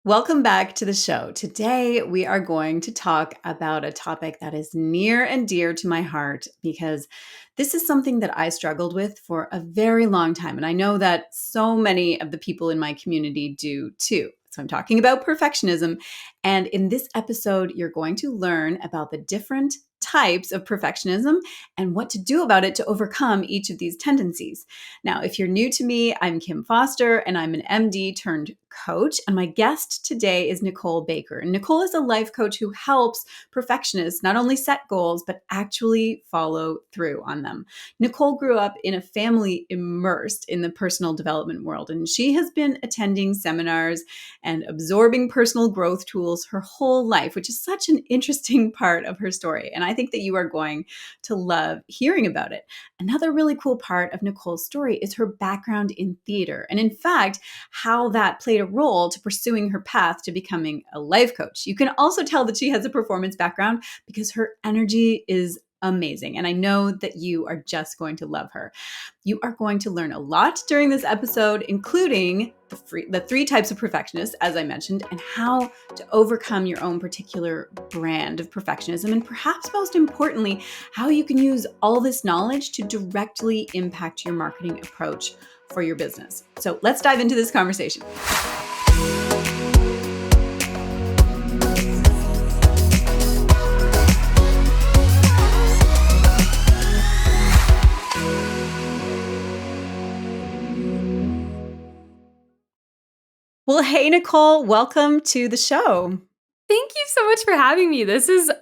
Welcome back to the show. Today, we are going to talk about a topic that is near and dear to my heart because this is something that I struggled with for a very long time. And I know that so many of the people in my community do too. So, I'm talking about perfectionism. And in this episode, you're going to learn about the different types of perfectionism and what to do about it to overcome each of these tendencies. Now, if you're new to me, I'm Kim Foster and I'm an MD turned coach. And my guest today is Nicole Baker. And Nicole is a life coach who helps perfectionists not only set goals, but actually follow through on them. Nicole grew up in a family immersed in the personal development world, and she has been attending seminars and absorbing personal growth tools her whole life, which is such an interesting part of her story. And I think that you are going to love hearing about it. Another really cool part of Nicole's story is her background in theater. And in fact, how that played a role to pursuing her path to becoming a life coach. You can also tell that she has a performance background because her energy is amazing. And I know that you are just going to love her. You are going to learn a lot during this episode, including the three types of perfectionists, as I mentioned, and how to overcome your own particular brand of perfectionism. And perhaps most importantly, how you can use all this knowledge to directly impact your marketing approach for your business. So let's dive into this conversation. Well, hey, Nicole, welcome to the show. Thank you so much for having me.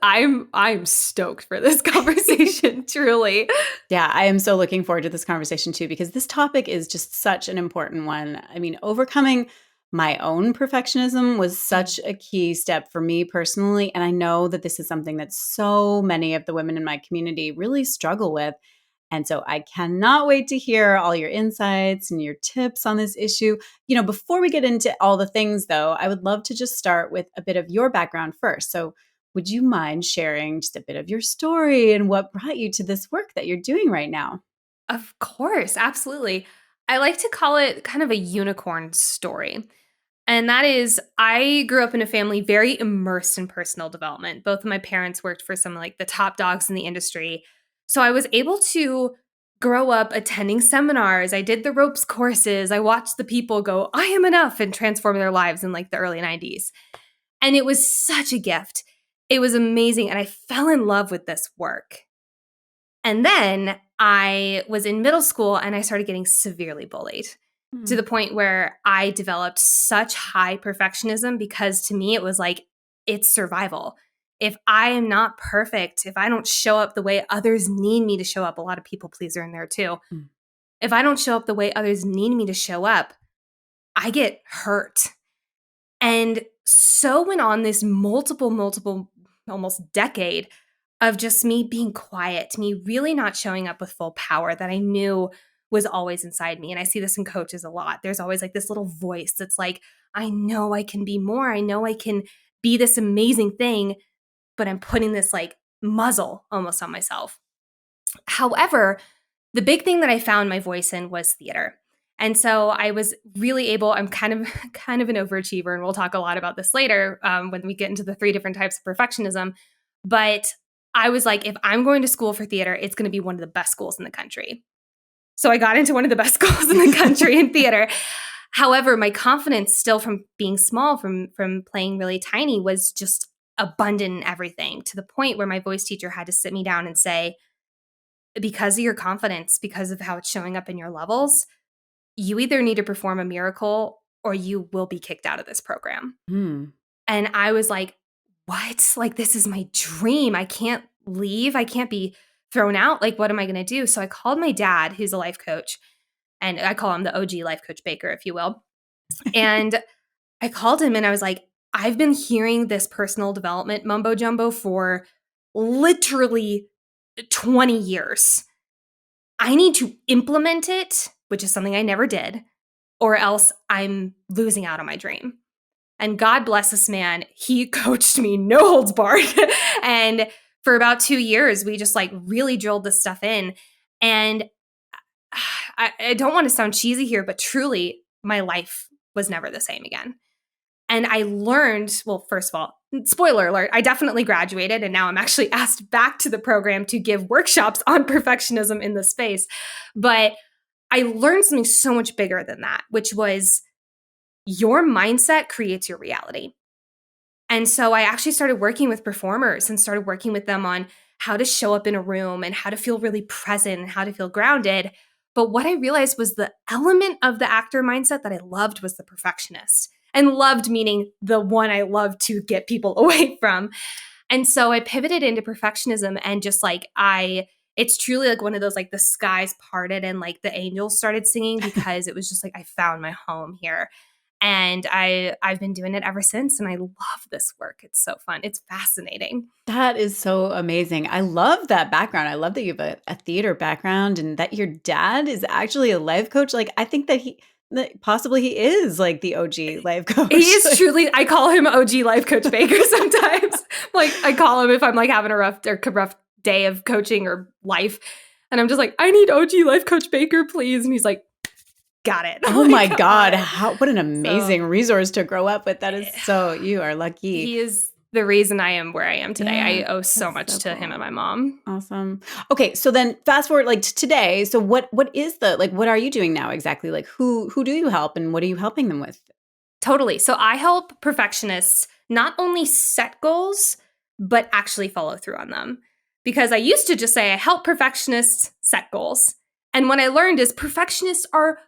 I'm stoked for this conversation, truly. Yeah, I am so looking forward to this conversation too, because this topic is just such an important one. I mean, overcoming my own perfectionism was such a key step for me personally. And I know that this is something that so many of the women in my community really struggle with. And so I cannot wait to hear all your insights and your tips on this issue. Before we get into all the things, though, I would love to just start with a bit of your background first. So, would you mind sharing just a bit of your story and what brought you to this work that you're doing right now? Of course, absolutely. I like to call it kind of a unicorn story. And that is, I grew up in a family very immersed in personal development. Both of my parents worked for some like the top dogs in the industry. So I was able to grow up attending seminars. I did the ropes courses. I watched the people go, I am enough, and transform their lives in like the early 90s. And it was such a gift. It was amazing. And I fell in love with this work. And then I was in middle school and I started getting severely bullied to Hmm. the point where I developed such high perfectionism because to me it was like, it's survival. If I am not perfect, if I don't show up the way others need me to show up, a lot of people pleaser in there too. Mm. If I don't show up the way others need me to show up, I get hurt. And so went on this multiple, almost decade of just me being quiet, me really not showing up with full power that I knew was always inside me. And I see this in coaches a lot. There's always like this little voice that's like, I know I can be more. I know I can be this amazing thing, but I'm putting this like muzzle almost on myself. However, the big thing that I found my voice in was theater. And so I was really able, I'm kind of an overachiever, and we'll talk a lot about this later when we get into the three different types of perfectionism. But I was like, if I'm going to school for theater, it's going to be one of the best schools in the country. So I got into one of the best schools in the country in theater. However, my confidence still from being small, from playing really tiny, was just abundant in everything, to the point where my voice teacher had to sit me down and say, because of your confidence, because of how it's showing up in your levels, you either need to perform a miracle or you will be kicked out of this program. Hmm. And I was like, what? Like, this is my dream. I can't leave. I can't be thrown out. Like, what am I going to do? So I called my dad, who's a life coach, and I call him the OG life coach Baker, if you will. And I called him and I was like, I've been hearing this personal development mumbo jumbo for literally 20 years. I need to implement it, which is something I never did, or else I'm losing out on my dream. And God bless this man. He coached me no holds barred. And for about 2 years, we just like really drilled this stuff in. And I don't want to sound cheesy here, but truly, my life was never the same again. And I learned, well, first of all, spoiler alert, I definitely graduated, and now I'm actually asked back to the program to give workshops on perfectionism in the space. But I learned something so much bigger than that, which was your mindset creates your reality. And so I actually started working with performers and started working with them on how to show up in a room and how to feel really present and how to feel grounded. But what I realized was the element of the actor mindset that I loved was the perfectionist. And loved meaning the one I love to get people away from. And so I pivoted into perfectionism and just like it's truly like one of those like the skies parted and like the angels started singing because it was just like I found my home here. And I've been doing it ever since, and I love this work. It's so fun. It's fascinating. That is so amazing. I love that background. I love that you have a theater background and that your dad is actually a life coach. Like, I think that possibly he is like the OG life He coach. is truly, I call him OG Life Coach Baker sometimes. Like I call him if I'm like having a rough day of coaching or life. And I'm just like, I need OG Life Coach Baker, please. And he's like, got it. Oh Like, my come God. on. What an So amazing resource to grow up with. That is you are lucky. he is the reason I am where I am today. Yeah, I owe so that's much so to him and cool. my mom. Awesome. Okay, so then fast forward like to today. So what is the like what are you doing now exactly? Like who do you help and what are you helping them with? Totally. So I help perfectionists not only set goals, but actually follow through on them. Because I used to just say I help perfectionists set goals. And what I learned is perfectionists are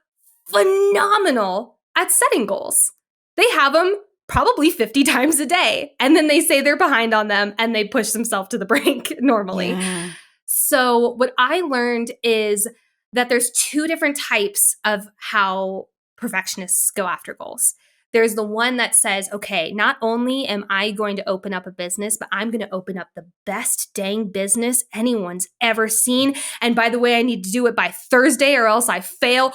phenomenal at setting goals. They have them probably 50 times a day. And then they say they're behind on them and they push themselves to the brink normally. Yeah. So, what I learned is that there's two different types of how perfectionists go after goals. There's the one that says, okay, not only am I going to open up a business, but I'm going to open up the best dang business anyone's ever seen. And by the way, I need to do it by Thursday or else I fail.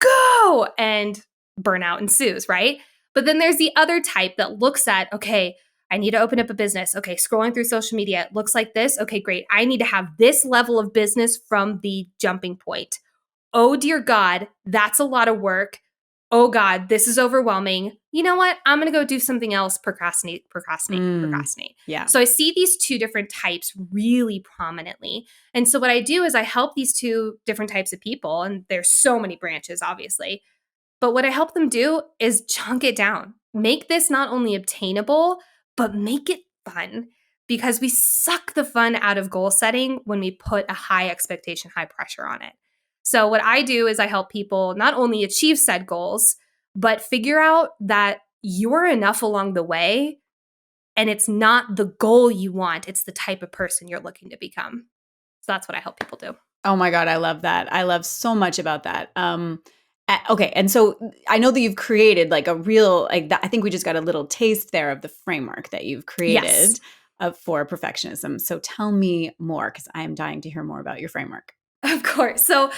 Go! And burnout ensues, right? But then there's the other type that looks at, okay, I need to open up a business. Okay, scrolling through social media, it looks like this. Okay, great. I need to have this level of business from the jumping point. Oh, dear God, that's a lot of work. Oh, God, this is overwhelming. You know what? I'm going to go do something else. Procrastinate, procrastinate, Mm, procrastinate. yeah. So I see these two different types really prominently. And so what I do is I help these two different types of people, and there's so many branches, obviously. But what I help them do is chunk it down. Make this not only obtainable, but make it fun because we suck the fun out of goal setting when we put a high expectation, high pressure on it. So, what I do is I help people not only achieve said goals, but figure out that you're enough along the way and it's not the goal you want, it's the type of person you're looking to become. So, that's what I help people do. Oh my God, I love that. I love so much about that. Okay, and so I know that you've created like a real like that, I think we just got a little taste there of the framework that you've Yes, created for perfectionism. So tell me more because I am dying to hear more about your framework. of course. So,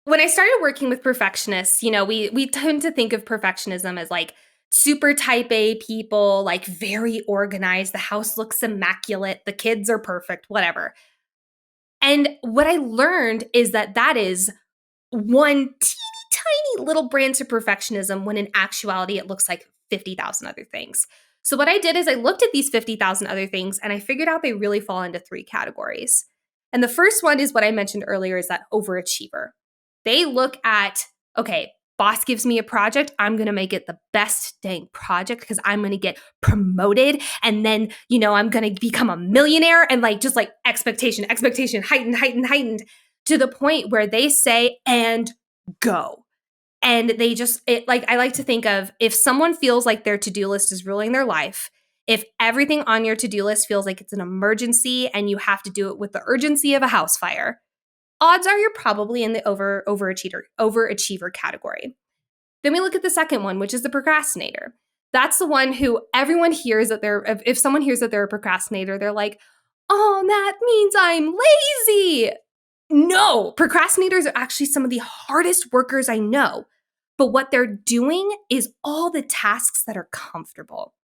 when I started working with perfectionists, we tend to think of perfectionism as like super type A people, like very organized. The house looks immaculate. The kids are perfect, whatever. And what I learned is that that is one teeny tiny little branch of perfectionism when in actuality it looks like 50,000 other things. So what I did is I looked at these 50,000 other things and I figured out they really fall into three categories. And the first one is what I mentioned earlier is that overachiever. They look at, okay, boss gives me a project, I'm going to make it the best dang project because I'm going to get promoted and then, I'm going to become a millionaire and like just like expectation, heightened to the point where they say and go. And they just like I like to think of if someone feels like their to-do list is ruling their life, if everything on your to-do list feels like it's an emergency and you have to do it with the urgency of a house fire, odds are you're probably in the overachiever category. Then we look at the second one, which is the procrastinator. That's the one who everyone hears that if someone hears that they're a procrastinator, they're like, "Oh, that means I'm lazy." No, procrastinators are actually some of the hardest workers I know. But what they're doing is all the tasks that are comfortable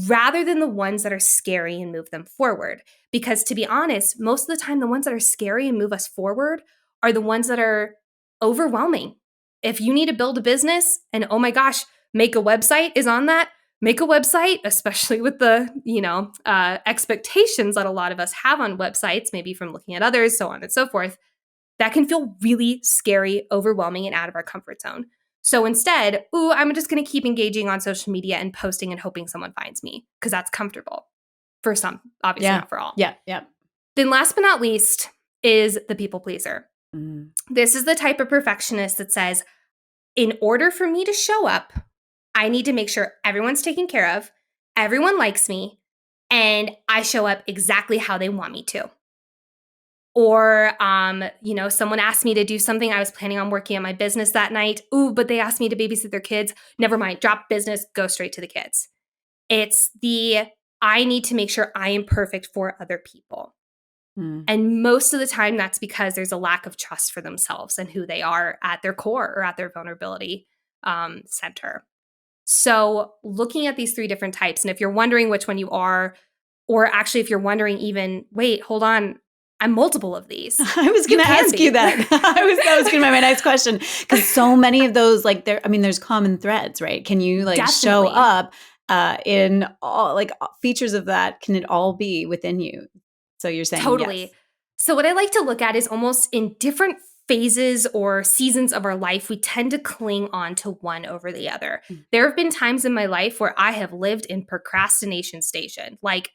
rather than the ones that are scary and move them forward. Because to be honest, most of the time, the ones that are scary and move us forward are the ones that are overwhelming. If you need to build a business and oh my gosh, make a website is on that, make a website, especially with the, expectations that a lot of us have on websites, maybe from looking at others, so on and so forth, that can feel really scary, overwhelming, and out of our comfort zone. So instead, I'm just going to keep engaging on social media and posting and hoping someone finds me because that's comfortable for some, obviously Yeah. not for all. Yeah. Yeah. Then last but not least is the people pleaser. Mm. This is the type of perfectionist that says, in order for me to show up, I need to make sure everyone's taken care of, everyone likes me, and I show up exactly how they want me to. Or, someone asked me to do something. I was planning on working on my business that night. But they asked me to babysit their kids. Never mind, drop business, go straight to the kids. It's I need to make sure I am perfect for other people. Mm. And most of the time, that's because there's a lack of trust for themselves and who they are at their core or at their vulnerability center. So, looking at these three different types, and if you're wondering which one you are, or actually if you're wondering even, wait, hold on, I'm multiple of these. I was going to ask you that. That was going to be my next question, because so many of those, there's common threads, right? Can you show Definitely. up in all features of that? Can it all be within you? So you're saying Totally. yes. So, what I like to look at is almost in different phases or seasons of our life, we tend to cling on to one over the other. Mm. There have been times in my life where I have lived in procrastination station. Like,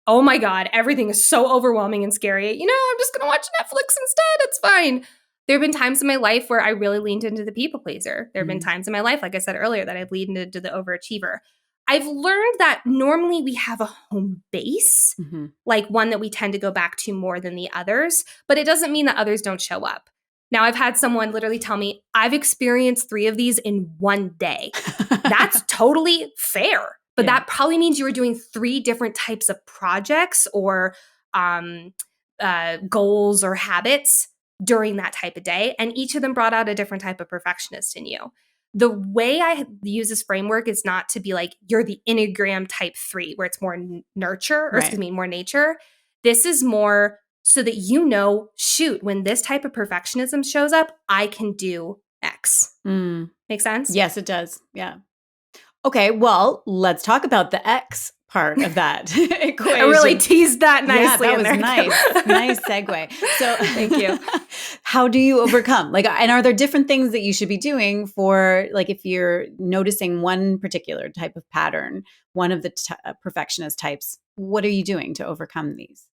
oh my God, everything is so overwhelming and scary. I'm just going to watch Netflix instead. It's fine. There have been times in my life where I really leaned into the people pleaser. There have been times in my life, like I said earlier, that I've leaned into the overachiever. I've learned that normally we have a home base, Mm-hmm. like one that we tend to go back to more than the others, but it doesn't mean that others don't show up. Now, I've had someone literally tell me, I've experienced 3 of these in one day. That's totally fair, but that probably means you were doing 3 different types of projects or goals or habits during that type of day, and each of them brought out a different type of perfectionist in you. The way I use this framework is not to be like, you're the Enneagram type 3, where it's more more nature. This is more so that shoot, when this type of perfectionism shows up, I can do X. Make sense? Yes, it does. Yeah. Okay, well, let's talk about the X part of that equation. I really teased that nicely. Yeah, that was there. nice. Nice segue. So thank you. How do you overcome? And are there different things that you should be doing for, if you're noticing one particular type of pattern, one of the perfectionist types, what are you doing to overcome these?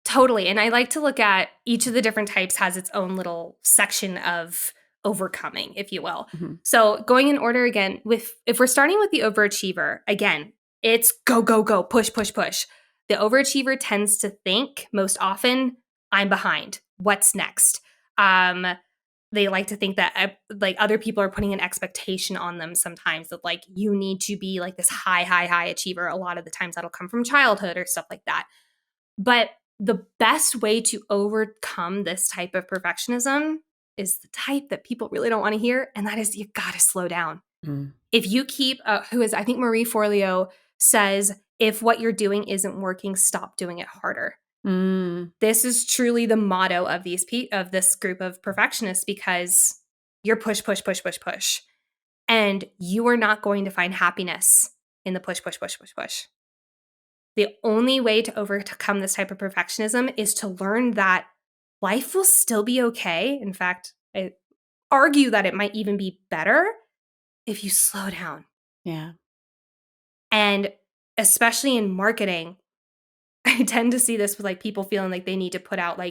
Totally. And I like to look at each of the different types has its own little section of overcoming, if you will. Mm-hmm. So going in order again, if we're starting with the overachiever, again, it's go, go, go, push, push, push. The overachiever tends to think most often, I'm behind. What's next? They like to think that other people are putting an expectation on them sometimes that you need to be this high, high, high achiever. A lot of the times that'll come from childhood or stuff like that. But the best way to overcome this type of perfectionism is the type that people really don't want to hear, and that is you got to slow down. Mm. If you keep, I think Marie Forleo says, if what you're doing isn't working, stop doing it harder. Mm. This is truly the motto of this group of perfectionists, because you're push, push, push, push, push. And you are not going to find happiness in the push, push, push, push, push. The only way to overcome this type of perfectionism is to learn that life will still be okay. In fact, I argue that it might even be better if you slow down. Yeah. And especially in marketing, I tend to see this with people feeling like they need to put out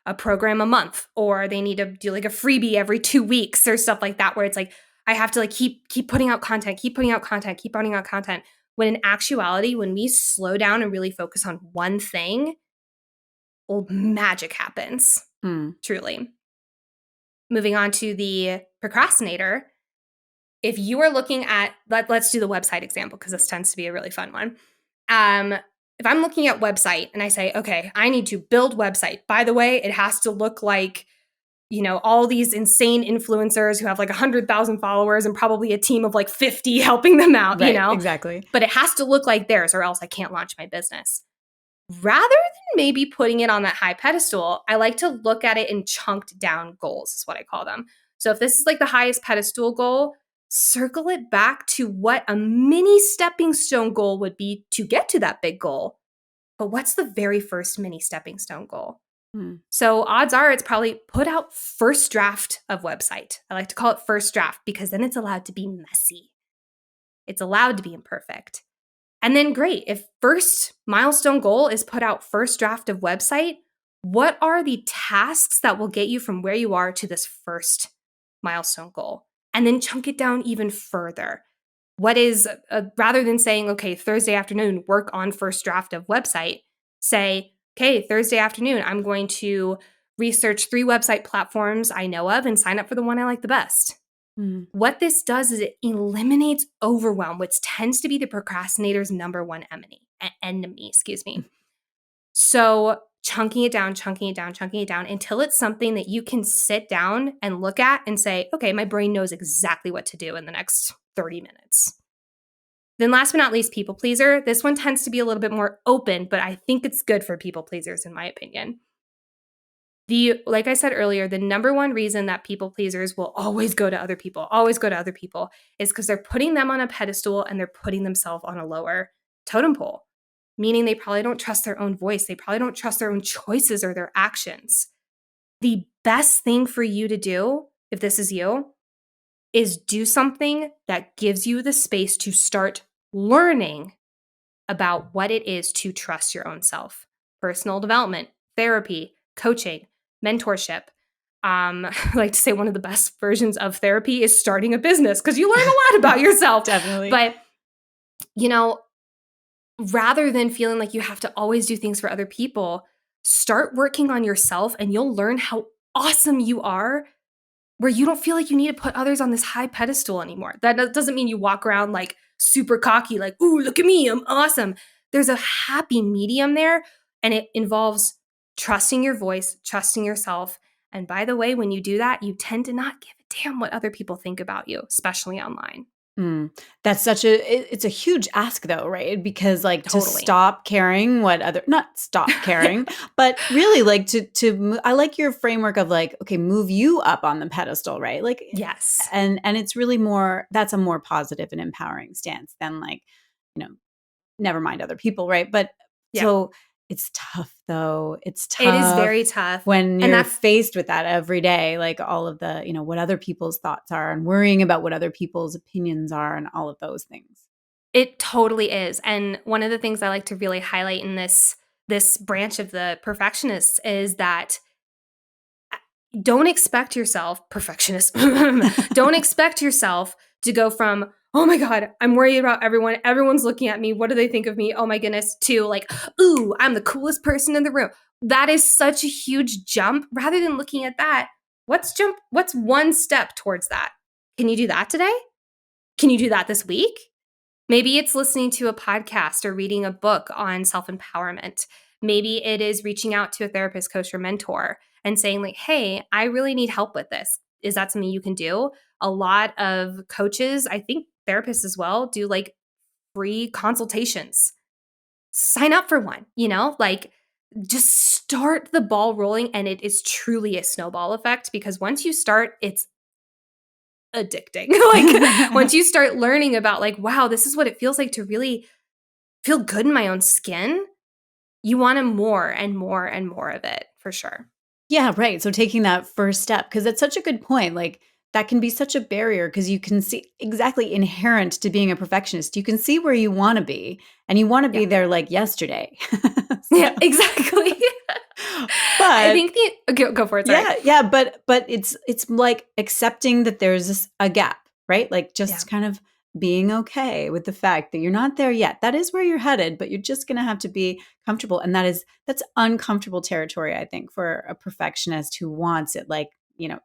a program a month, or they need to do a freebie every 2 weeks or stuff like that, where it's I have to keep putting out content, keep putting out content, keep putting out content. When in actuality, when we slow down and really focus on one thing, magic happens. Truly. Moving on to the procrastinator. If you are looking at, let's do the website example, because this tends to be a really fun one. If I'm looking at website and I say, okay, I need to build website. By the way, it has to look like, all these insane influencers who have 100,000 followers and probably a team of 50 helping them out, Right, exactly. But it has to look like theirs, or else I can't launch my business. Rather than maybe putting it on that high pedestal, I like to look at it in chunked down goals, is what I call them. So if this is the highest pedestal goal, circle it back to what a mini stepping stone goal would be to get to that big goal. But what's the very first mini stepping stone goal? Mm. So odds are it's probably put out first draft of website. I like to call it first draft because then it's allowed to be messy. It's allowed to be imperfect. And then great, if first milestone goal is put out first draft of website, what are the tasks that will get you from where you are to this first milestone goal? And then chunk it down even further. What is, rather than saying, okay, Thursday afternoon, work on first draft of website, say, okay, Thursday afternoon, I'm going to research 3 website platforms I know of and sign up for the one I like the best. Mm. What this does is it eliminates overwhelm, which tends to be the procrastinator's number one enemy, excuse me. So chunking it down, chunking it down, chunking it down until it's something that you can sit down and look at and say, okay, my brain knows exactly what to do in the next 30 minutes. Then last but not least, people pleaser. This one tends to be a little bit more open, but I think it's good for people pleasers in my opinion. Like I said earlier, the number one reason that people pleasers will always go to other people, is because they're putting them on a pedestal and they're putting themselves on a lower totem pole, meaning they probably don't trust their own voice. They probably don't trust their own choices or their actions. The best thing for you to do, if this is you, is do something that gives you the space to start learning about what it is to trust your own self. Personal development, therapy, coaching, mentorship. I like to say one of the best versions of therapy is starting a business because you learn a lot about yourself. Definitely. But, rather than feeling like you have to always do things for other people, start working on yourself and you'll learn how awesome you are where you don't feel like you need to put others on this high pedestal anymore. That doesn't mean you walk around like super cocky, like, ooh, look at me, I'm awesome. There's a happy medium there, and it involves trusting your voice, trusting yourself. And by the way, when you do that, you tend to not give a damn what other people think about you, especially online. Mm. That's it's a huge ask though, right? Because like to Totally. stop caring what other, not stop caring, but really like I like your framework of like, okay, move you up on the pedestal, right? Like, Yes. and it's really that's a more positive and empowering stance than like, you know, never mind other people, right? But Yeah. so it's tough though. It's It is tough very tough. when And you're that's faced with that every day, like all of the, what other people's thoughts are and worrying about what other people's opinions are and all of those things. It totally is. And one of the things I like to really highlight in this branch of the perfectionists is that don't expect yourself, perfectionist, don't expect yourself to go from, oh my God, I'm worried about everyone. Everyone's looking at me. What do they think of me? Oh my goodness, to like, ooh, I'm the coolest person in the room. That is such a huge jump. Rather than looking at that, what's one step towards that? Can you do that today? Can you do that this week? Maybe it's listening to a podcast or reading a book on self-empowerment. Maybe it is reaching out to a therapist, coach, or mentor and saying like, hey, I really need help with this. Is that something you can do? A lot of coaches, I think therapists as well, do like free consultations. Sign up for one, like just start the ball rolling. And it is truly a snowball effect because once you start, it's addicting. Like once you start learning about like, wow, this is what it feels like to really feel good in my own skin, you want more and more and more of it for sure. Yeah, right. So taking that first step, because that's such a good point. Like that can be such a barrier because you can see exactly inherent to being a perfectionist. You can see where you want to be and you want to Yeah. be there like yesterday. Yeah, exactly. I But think go for it. Sorry. yeah, but it's like accepting that there's a gap, right? Like Yeah. just kind of being okay with the fact that you're not there yet. That is where you're headed, but you're just going to have to be comfortable, and that's uncomfortable territory, I think, for a perfectionist who wants it like,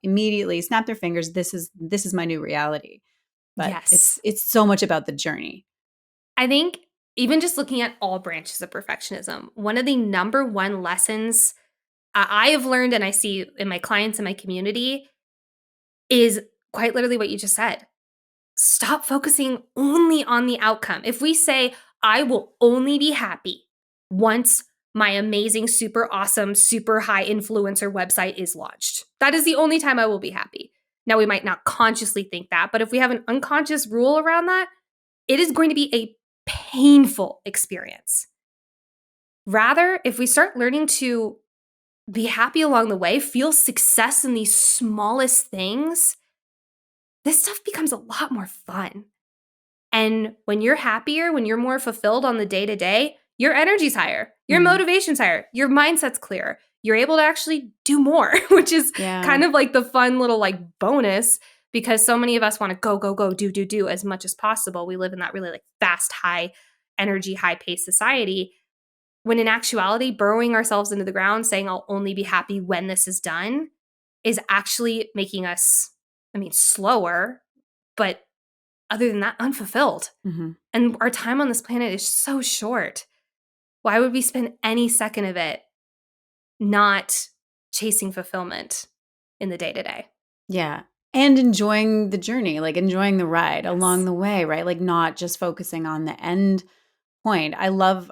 immediately snap their fingers, this is my new reality. But Yes. it's so much about the journey. I think even just looking at all branches of perfectionism, one of the number one lessons I have learned and I see in my clients and my community is quite literally what you just said. Stop focusing only on the outcome. If we say, I will only be happy once my amazing, super awesome, super high influencer website is launched, that is the only time I will be happy. Now, we might not consciously think that, but if we have an unconscious rule around that, it is going to be a painful experience. Rather, if we start learning to be happy along the way, feel success in these smallest things, this stuff becomes a lot more fun. And when you're happier, when you're more fulfilled on the day to day, your energy's higher, your Mhm. motivation's higher, your mindset's clear. You're able to actually do more, which is Yeah. kind of like the fun little like bonus, because so many of us want to go, go, go, do as much as possible. We live in that really like fast, high energy, high pace society. When in actuality, burrowing ourselves into the ground, saying I'll only be happy when this is done, is actually making us, slower, but other than that, unfulfilled. Mhm. And our time on this planet is so short. Why would we spend any second of it not chasing fulfillment in the day to day? Yeah. And enjoying the journey, like enjoying the ride along Yes. the way, right? Like not just focusing on the end point. I love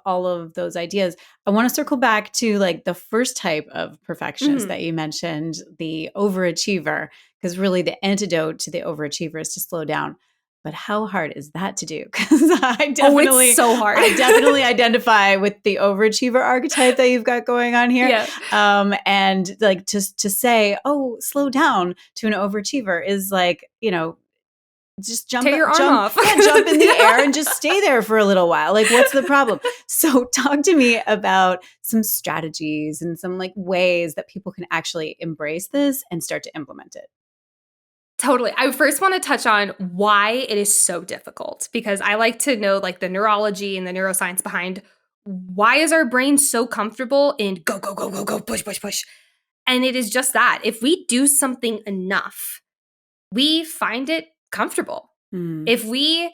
all of those ideas. I want to circle back to like the first type of perfectionist Mhm. that you mentioned, the overachiever, because really the antidote to the overachiever is to slow down. But how hard is that to do? Because Oh, it's so hard. I definitely identify with the overachiever archetype that you've got going on here. Yeah. And like just to say, oh, slow down to an overachiever is like, just Tear your arm off. jump in the air and just stay there for a little while. Like, what's the problem? So talk to me about some strategies and some like ways that people can actually embrace this and start to implement it. Totally. I first want to touch on why it is so difficult, because I like to know like the neurology and the neuroscience behind why is our brain so comfortable in go, go, go, go, go, push, push, push. And it is just that. If we do something enough, we find it comfortable. Mm. If we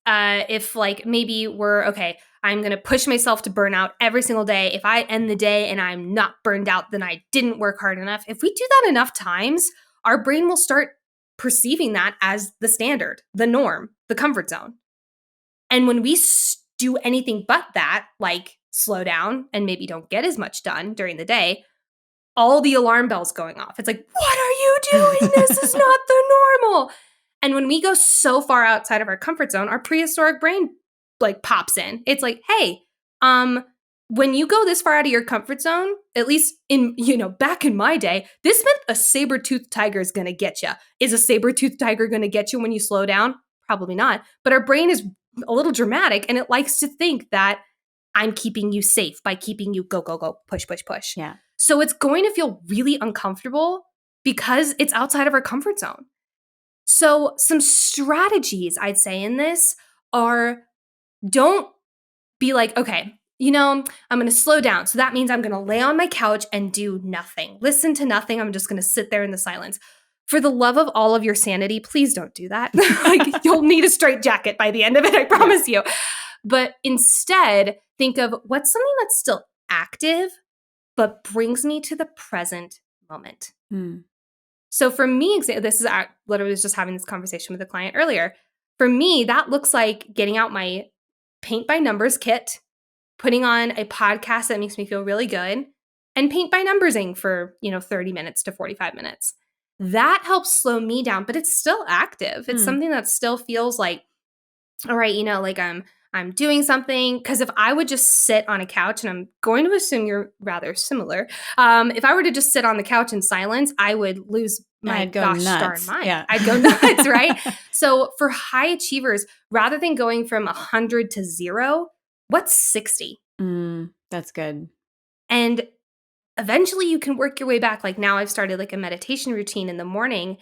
if like maybe we're okay, I'm going to push myself to burn out every single day. If I end the day and I'm not burned out, then I didn't work hard enough. If we do that enough times, our brain will start perceiving that as the standard, the norm, the comfort zone. And when we do anything but that, like slow down and maybe don't get as much done during the day, all the alarm bells going off. It's like, what are you doing? This is not the normal. And when we go so far outside of our comfort zone, our prehistoric brain like pops in. It's like, hey, when you go this far out of your comfort zone, at least in, back in my day, this meant a saber-toothed tiger is going to get you. Is a saber-toothed tiger going to get you when you slow down? Probably not. But our brain is a little dramatic, and it likes to think that I'm keeping you safe by keeping you go, go, go, push, push, push. Yeah. So it's going to feel really uncomfortable because it's outside of our comfort zone. So some strategies I'd say in this are, don't be like, okay, I'm going to slow down. So that means I'm going to lay on my couch and do nothing. Listen to nothing. I'm just going to sit there in the silence. For the love of all of your sanity, please don't do that. Like, you'll need a straight jacket by the end of it, I promise you. But instead, think of what's something that's still active but brings me to the present moment. Mm. So for me, this is literally was just having this conversation with a client earlier. For me, that looks like getting out my paint by numbers kit, putting on a podcast that makes me feel really good, and paint by numbersing for, 30 minutes to 45 minutes. That helps slow me down, but it's still active. It's Mm. something that still feels like, all right, like I'm doing something. Because if I would just sit on a couch, and I'm going to assume you're rather similar, if I were to just sit on the couch in silence, I would lose my I'd go gosh darn nuts. mind. Yeah. I'd go nuts, right? So for high achievers, rather than going from 100 to 0, what's 60? That's good. And eventually you can work your way back. Like now I've started like a meditation routine in the morning,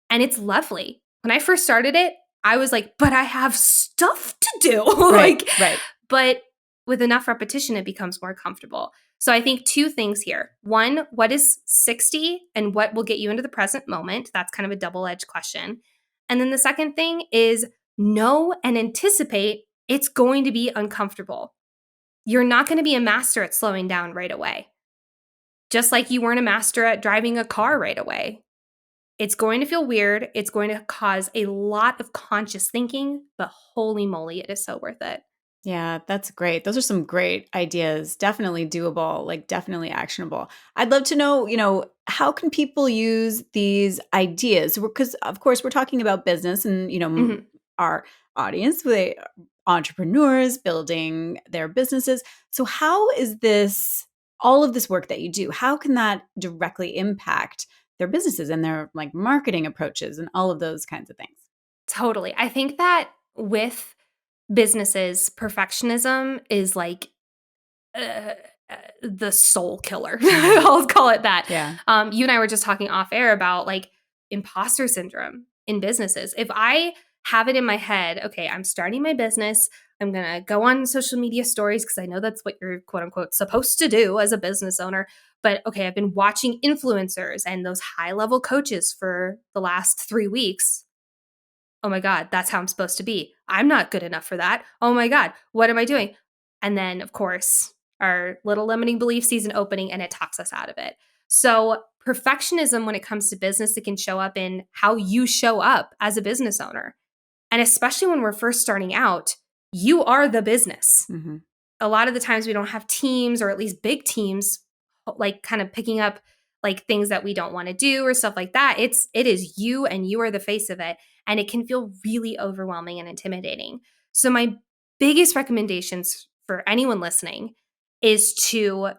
and it's lovely. When I first started it, I was like, but I have stuff to do. Right. Like, Right. but with enough repetition, it becomes more comfortable. So I think two things here. One, what is 60 and what will get you into the present moment? That's kind of a double-edged question. And then the second thing is know and anticipate it's going to be uncomfortable. You're not going to be a master at slowing down right away. Just like you weren't a master at driving a car right away. It's going to feel weird. It's going to cause a lot of conscious thinking, but holy moly, it is so worth it. Yeah, that's great. Those are some great ideas. Definitely doable, like definitely actionable. I'd love to know, how can people use these ideas? Because of course we're talking about business and, Mhm. our audience, they entrepreneurs building their businesses. So how is this all of this work that you do? How can that directly impact their businesses and their like marketing approaches and all of those kinds of things? Totally. I think that with businesses, perfectionism is like uh, the soul killer. Mhm. I'll call it that. Yeah. You and I were just talking off air about like imposter syndrome in businesses. If I have it in my head, okay, I'm starting my business. I'm going to go on social media stories because I know that's what you're quote unquote supposed to do as a business owner. But okay, I've been watching influencers and those high level coaches for the last 3 weeks. Oh my God, that's how I'm supposed to be. I'm not good enough for that. Oh my God, what am I doing? And then, of course, our little limiting belief sees an opening and it talks us out of it. So, perfectionism, when it comes to business, it can show up in how you show up as a business owner. And especially when we're first starting out, you are the business. Mhm. A lot of the times we don't have teams or at least big teams like kind of picking up like things that we don't want to do or stuff like that. It is you and you are the face of it, and it can feel really overwhelming and intimidating. So my biggest recommendations for anyone listening is to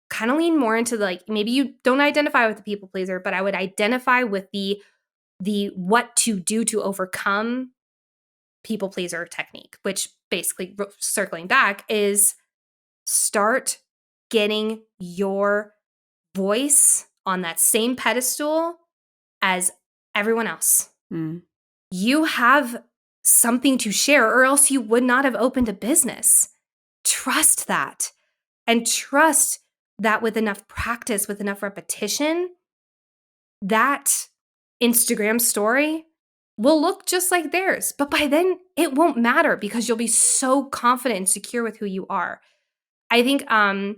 kind of lean more into the, like, maybe you don't identify with the people pleaser, but I would identify with the what to do to overcome people pleaser technique, which basically circling back is start getting your voice on that same pedestal as everyone else. Mm. You have something to share, or else you would not have opened a business. Trust that. And trust that with enough practice, with enough repetition, that Instagram story will look just like theirs. But by then, it won't matter because you'll be so confident and secure with who you are. I think I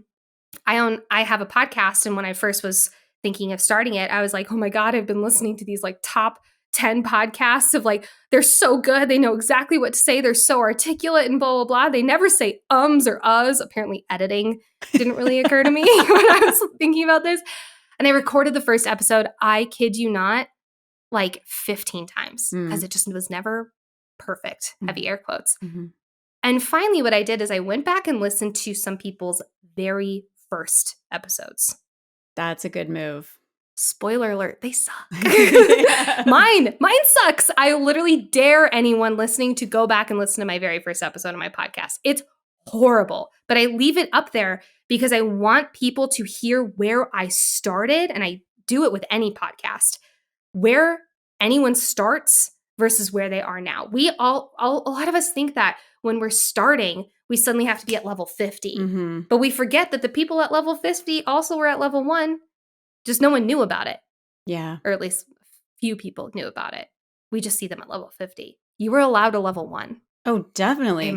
have a podcast, and when I first was thinking of starting it, I was like, "Oh my god, I've been listening to these like top 10 podcasts of like they're so good. They know exactly what to say. They're so articulate and blah blah blah. They never say ums or uhs." Apparently editing didn't really occur to me when I was thinking about this. And I recorded the first episode, I kid you not, like 15 times because Mm. it just was never perfect, heavy Mhm. air quotes. Mhm. And finally, what I did is I went back and listened to some people's very first episodes. That's a good move. Spoiler alert, they suck. Yeah. Mine sucks. I literally dare anyone listening to go back and listen to my very first episode of my podcast. It's horrible, but I leave it up there because I want people to hear where I started, and I do it with any podcast, where anyone starts versus where they are now. We all a lot of us think that when we're starting, we suddenly have to be at level 50. Mhm. But we forget that the people at level 50 also were at level 1, just no one knew about it, Yeah. or at least few people knew about it. We just see them at level 50. You were allowed a level 1. Oh, Okay, I'm definitely.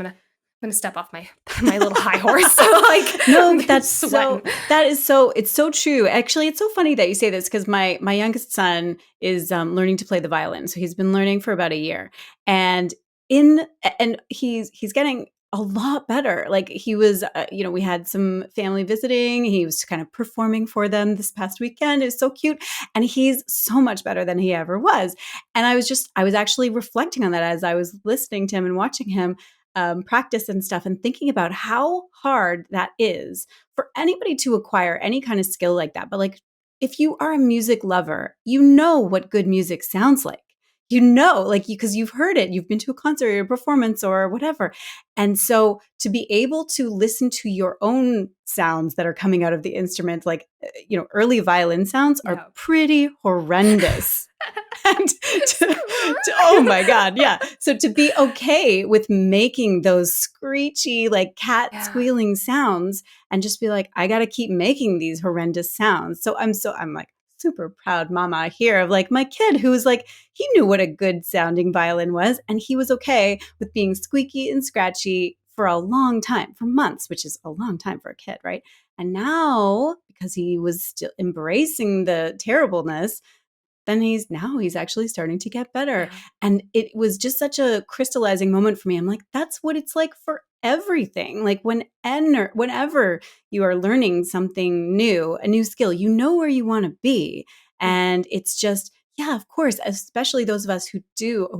gonna step off my my little high horse. Like No, but I'm that's sweating. that is so it's so true. Actually, it's so funny that you say this because my youngest son is learning to play the violin. So he's been learning for about a year, and in and he's getting a lot better. Like he was, we had some family visiting. He was kind of performing for them this past weekend. It was so cute, and he's so much better than he ever was. And I was actually reflecting on that as I was listening to him and watching him practice and stuff, and thinking about how hard that is for anybody to acquire any kind of skill like that. But like, if you are a music lover, you know what good music sounds like. You know, like because you've heard it, you've been to a concert or a performance or whatever. And so to be able to listen to your own sounds that are coming out of the instrument, like, early violin sounds are Yeah. pretty horrendous. And oh my God, yeah. So to be okay with making those screechy, like cat Yeah. squealing sounds and just be like, I got to keep making these horrendous sounds. I'm like super proud mama here of like my kid who was like, he knew what a good sounding violin was. And he was okay with being squeaky and scratchy for a long time, for months, which is a long time for a kid, right? And now, because he was still embracing the terribleness, then he's actually starting to get better. Yeah. And it was just such a crystallizing moment for me. I'm like, that's what it's like for everything. Like whenever you are learning something new, a new skill, you know where you want to be. Yeah. And it's just, yeah, of course, especially those of us who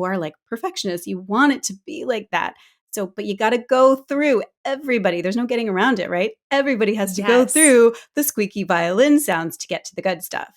are like perfectionists, you want it to be like that. So, but you got to go through everybody. There's no getting around it, right? Everybody has to go Yes. through the squeaky violin sounds to get to the good stuff.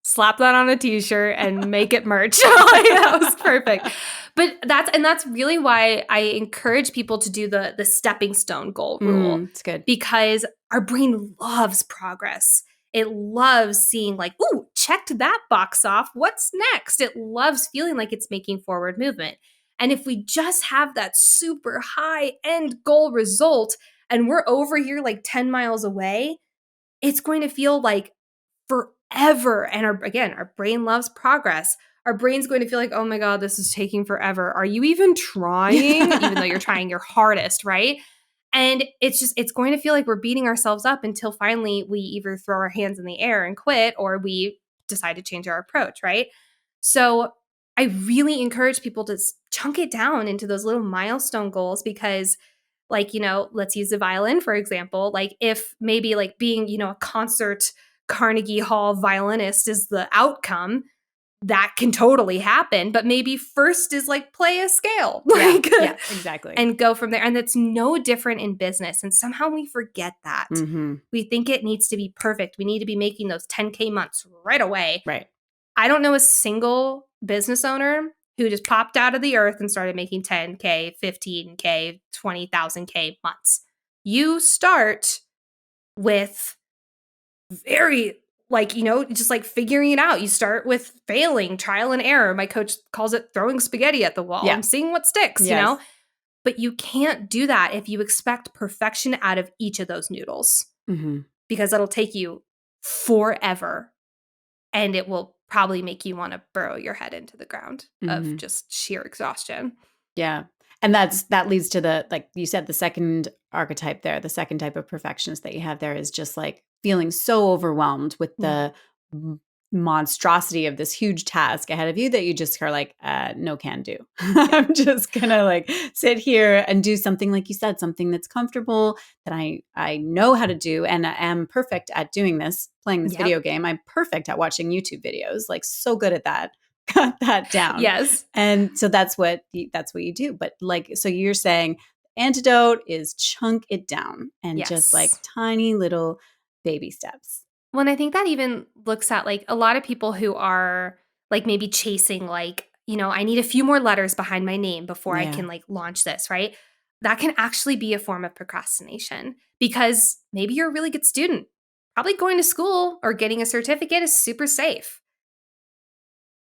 Slap that on a t-shirt and make it merch. That was perfect. But that's really why I encourage people to do the stepping stone goal rule, It's good. because our brain loves progress. It loves seeing like, ooh, checked that box off. What's next? It loves feeling like it's making forward movement. And if we just have that super high end goal result and we're over here like 10 miles away, it's going to feel like forever. And our brain loves progress. Our brain's going to feel like, oh my God, this is taking forever. Are you even trying? Even though you're trying your hardest, right? And it's going to feel like we're beating ourselves up until finally we either throw our hands in the air and quit, or we decide to change our approach, right? So I really encourage people to chunk it down into those little milestone goals, because like, let's use the violin, for example. Like if maybe like being, a concert Carnegie Hall violinist is the outcome, that can totally happen. But maybe first is like play a scale, Yeah, exactly. and go from there. And it's no different in business. And somehow we forget that. Mm-hmm. We think it needs to be perfect. We need to be making those 10K months right away. Right. I don't know a single business owner who just popped out of the earth and started making 10K, 15K, 20,000K months. You start with very just like figuring it out. You start with failing, trial and error. My coach calls it throwing spaghetti at the wall Yeah. and seeing what sticks, Yes. But you can't do that if you expect perfection out of each of those noodles, Mm-hmm. because that'll take you forever. And it will probably make you want to burrow your head into the ground of Mm-hmm. just sheer exhaustion. Yeah. And that leads to the, like you said, the second archetype there, the second type of perfectionist that you have there is just like feeling so overwhelmed with Yeah. the monstrosity of this huge task ahead of you that you just are like, no can do. I'm just gonna like sit here and do something, like you said, something that's comfortable, that I know how to do, and I am perfect at doing this, playing this Yep. video game. I'm perfect at watching YouTube videos, like so good at that. Got that down. Yes. And so that's what you do. But like, so you're saying antidote is chunk it down and just like Yes. tiny little baby steps. Well, and I think that even looks at like a lot of people who are like maybe chasing like, I need a few more letters behind my name before I Yeah. can like launch this, right? That can actually be a form of procrastination, because maybe you're a really good student. Probably going to school or getting a certificate is super safe.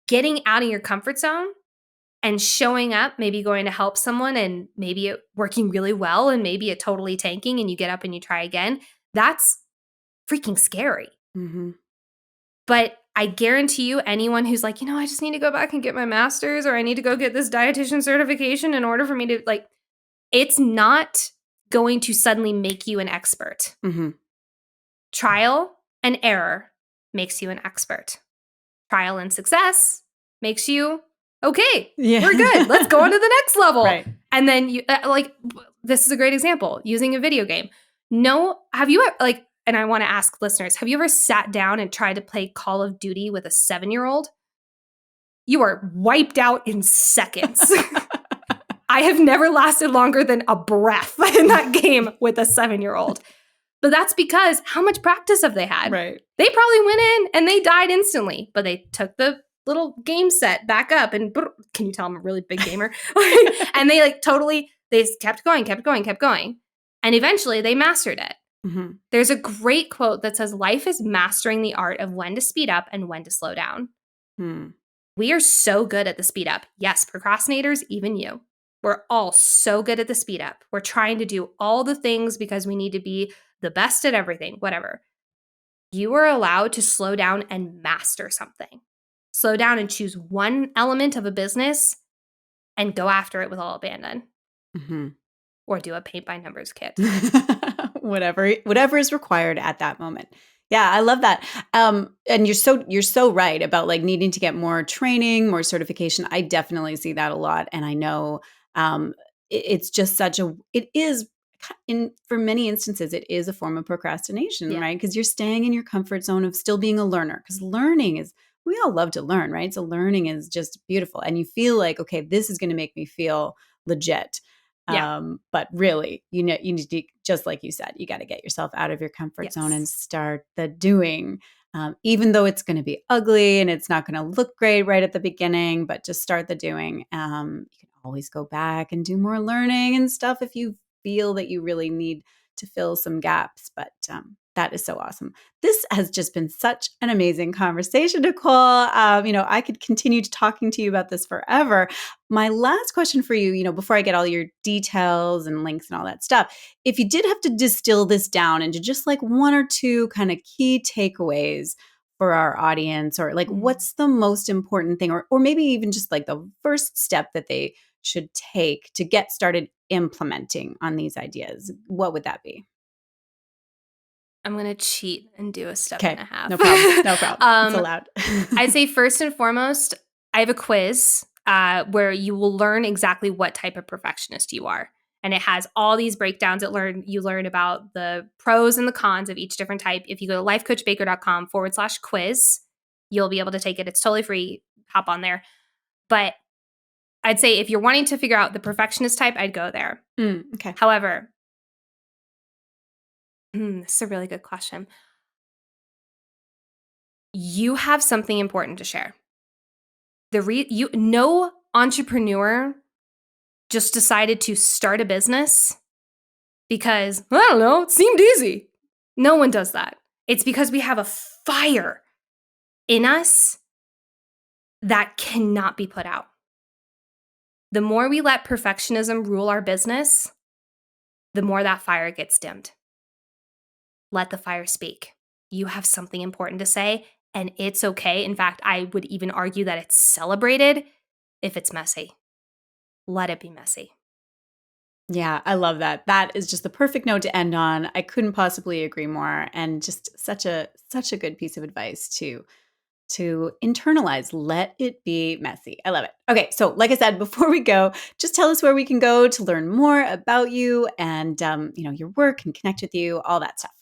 Getting out of your comfort zone and showing up, maybe going to help someone and maybe it working really well and maybe it totally tanking and you get up and you try again, that's freaking scary. Mm-hmm. But I guarantee you, anyone who's like, I just need to go back and get my master's, or I need to go get this dietitian certification in order for me to like, it's not going to suddenly make you an expert. Mm-hmm. Trial and error makes you an expert. Trial and success makes you, okay, Yeah. we're good. Let's go on to the next level. Right. And then you this is a great example using a video game. No, have you like, and I want to ask listeners, have you ever sat down and tried to play Call of Duty with a 7-year-old? You are wiped out in seconds. I have never lasted longer than a breath in that game with a 7-year-old. But that's because how much practice have they had? Right. They probably went in and they died instantly, but they took the little game set back up and can you tell I'm a really big gamer? And they they kept going, kept going, kept going. And eventually they mastered it. Mm-hmm. There's a great quote that says, life is mastering the art of when to speed up and when to slow down. Hmm. We are so good at the speed up. Yes, procrastinators, even you. We're all so good at the speed up. We're trying to do all the things because we need to be the best at everything, whatever. You are allowed to slow down and master something. Slow down and choose one element of a business and go after it with all abandon. Mm-hmm. Or do a paint by numbers kit. Whatever is required at that moment. Yeah, I love that. And you're so right about like needing to get more training, more certification. I definitely see that a lot, and I know it's just such a it is in for many instances it is a form of procrastination, Yeah. right? Because you're staying in your comfort zone of still being a learner. Because learning is we all love to learn, right? So learning is just beautiful, and you feel like okay, this is going to make me feel legit. Yeah. But really, you need to, just like you said, you got to get yourself out of your comfort zone and Yes. start the doing. Even though it's going to be ugly and it's not going to look great right at the beginning, but just start the doing. You can always go back and do more learning and stuff if you feel that you really need to fill some gaps. But that is so awesome. This has just been such an amazing conversation, Nicole. I could continue talking to you about this forever. My last question for you, before I get all your details and links and all that stuff, if you did have to distill this down into just like one or two kind of key takeaways for our audience, or like Mm. what's the most important thing, or maybe even just like the first step that they should take to get started implementing on these ideas, what would that be? I'm going to cheat and do a step and Okay, a half. no problem. No problem. It's um, allowed. I'd say first and foremost, I have a quiz where you will learn exactly what type of perfectionist you are. And it has all these breakdowns that you learn about the pros and the cons of each different type. If you go to lifecoachbaker.com/quiz, you'll be able to take it. It's totally free. Hop on there. But I'd say if you're wanting to figure out the perfectionist type, I'd go there. Okay. However, this is a really good question. You have something important to share. No entrepreneur just decided to start a business because, I don't know, it seemed easy. No one does that. It's because we have a fire in us that cannot be put out. The more we let perfectionism rule our business, the more that fire gets dimmed. Let the fire speak. You have something important to say, and it's okay. In fact, I would even argue that it's celebrated if it's messy. Let it be messy. Yeah, I love that. That is just the perfect note to end on. I couldn't possibly agree more, and just such a good piece of advice to internalize. Let it be messy. I love it. Okay, so like I said before we go, just tell us where we can go to learn more about you and your work and connect with you, all that stuff.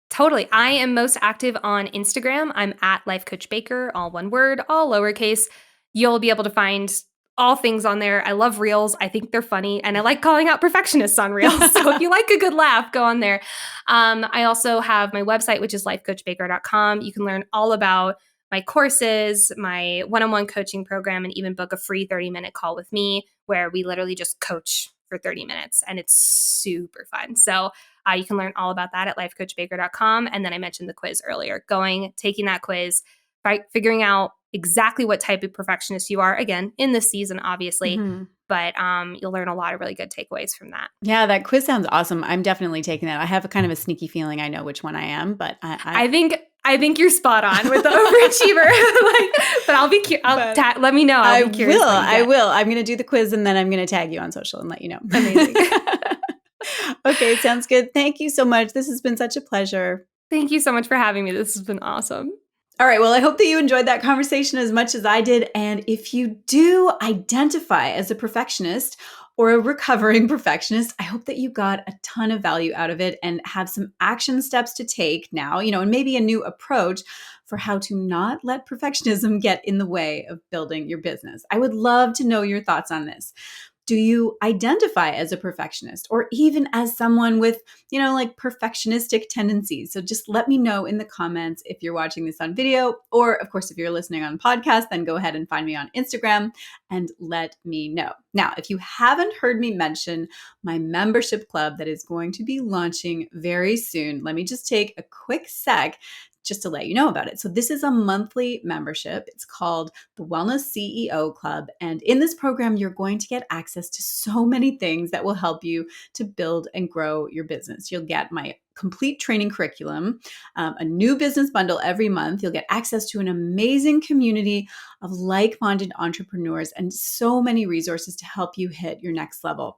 Totally. I am most active on Instagram. I'm at Life Coach Baker, all one word, all lowercase. You'll be able to find all things on there. I love reels. I think they're funny. And I like calling out perfectionists on reels. So if you like a good laugh, go on there. I also have my website, which is lifecoachbaker.com. You can learn all about my courses, my one-on-one coaching program, and even book a free 30-minute call with me where we literally just coach for 30 minutes. And it's super fun. So you can learn all about that at lifecoachbaker.com. And then I mentioned the quiz earlier. Taking that quiz, figuring out exactly what type of perfectionist you are, again, in this season, obviously. Mhm. But you'll learn a lot of really good takeaways from that. Yeah, that quiz sounds awesome. I'm definitely taking that. I have a kind of a sneaky feeling I know which one I am, but I think you're spot on with the overachiever. But I'll be curious. Let me know. I'll be curious. I will. I'm going to do the quiz and then I'm going to tag you on social and let you know. Amazing. Okay, sounds good. Thank you so much. This has been such a pleasure. Thank you so much for having me. This has been awesome. All right. Well, I hope that you enjoyed that conversation as much as I did. And if you do identify as a perfectionist or a recovering perfectionist, I hope that you got a ton of value out of it and have some action steps to take now, and maybe a new approach for how to not let perfectionism get in the way of building your business. I would love to know your thoughts on this. Do you identify as a perfectionist or even as someone with, like perfectionistic tendencies? So just let me know in the comments if you're watching this on video, or of course, if you're listening on podcast, then go ahead and find me on Instagram and let me know. Now, if you haven't heard me mention my membership club that is going to be launching very soon, let me just take a quick sec just to let you know about it. So this is a monthly membership. It's called the Wellness CEO Club. And in this program, you're going to get access to so many things that will help you to build and grow your business. You'll get my complete training curriculum, a new business bundle every month. You'll get access to an amazing community of like-minded entrepreneurs and so many resources to help you hit your next level.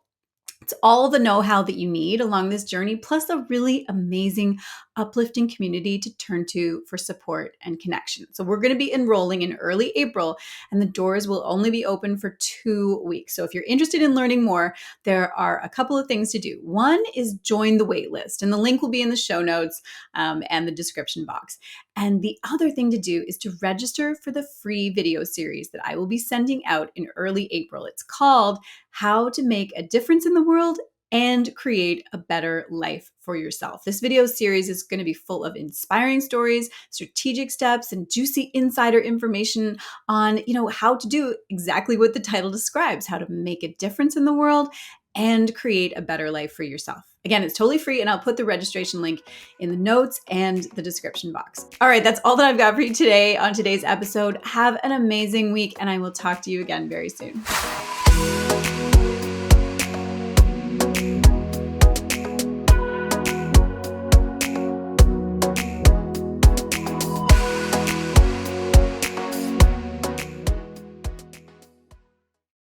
It's all the know-how that you need along this journey, plus a really amazing uplifting community to turn to for support and connection. So we're going to be enrolling in early April, and the doors will only be open for 2 weeks. So if you're interested in learning more, there are a couple of things to do. One is join the wait list, and the link will be in the show notes and the description box. And the other thing to do is to register for the free video series that I will be sending out in early April. It's called How to Make a Difference in the World and Create a Better Life for Yourself. This video series is going to be full of inspiring stories, strategic steps, and juicy insider information on, how to do exactly what the title describes, how to make a difference in the world and create a better life for yourself. Again, it's totally free, and I'll put the registration link in the notes and the description box. All right, that's all that I've got for you today on today's episode. Have an amazing week, and I will talk to you again very soon.